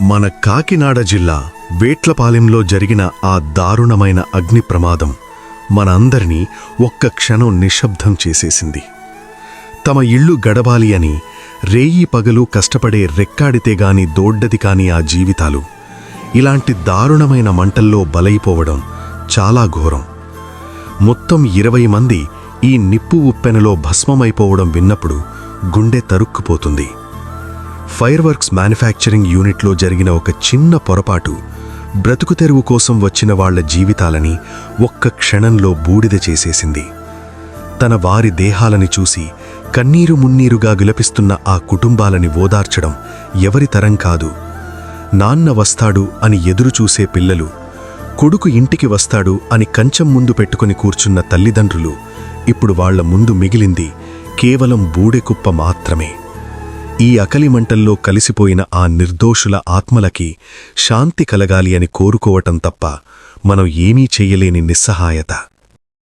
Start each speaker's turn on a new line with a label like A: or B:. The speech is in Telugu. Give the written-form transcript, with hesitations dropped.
A: మన కాకినాడ జిల్లా వేట్లపాలెంలో జరిగిన ఆ దారుణమైన అగ్ని ప్రమాదం మనందరినీ ఒక్క క్షణం నిశ్శబ్దం చేసేసింది. తమ ఇళ్ళు గడవాలి అని రేయి పగలు కష్టపడే రెక్కాడితేగాని దోడ్డది కాని ఆ జీవితాలు ఇలాంటి దారుణమైన మంటల్లో బలైపోవడం చాలా ఘోరం. మొత్తం 20 మంది ఈ నిప్పు ఉప్పెనలో భస్మమైపోవడం విన్నప్పుడు గుండె తరుక్కుపోతుంది. ఫైర్ వర్క్స్ మ్యానుఫ్యాక్చరింగ్ యూనిట్లో జరిగిన ఒక చిన్న పొరపాటు బ్రతుకుతెరువు కోసం వచ్చిన వాళ్ల జీవితాలని ఒక్క క్షణంలో బూడిద చేసేసింది. తన వారి దేహాలని చూసి కన్నీరు మున్నీరుగా విలపిస్తున్న ఆ కుటుంబాలని ఓదార్చడం ఎవరి తరం కాదు. నాన్న వస్తాడు అని ఎదురుచూసే పిల్లలు, కొడుకు ఇంటికి వస్తాడు అని కంచం ముందు పెట్టుకుని కూర్చున్న తల్లిదండ్రులు, ఇప్పుడు వాళ్ల ముందు మిగిలింది కేవలం బూడెకుప్ప మాత్రమే. ఈ అకలిమంటల్లో కలిసిపోయిన ఆ నిర్దోషుల ఆత్మలకి శాంతి కలగాలి అని కోరుకోవటం తప్ప మనం ఏమీ చెయ్యలేని నిస్సహాయత.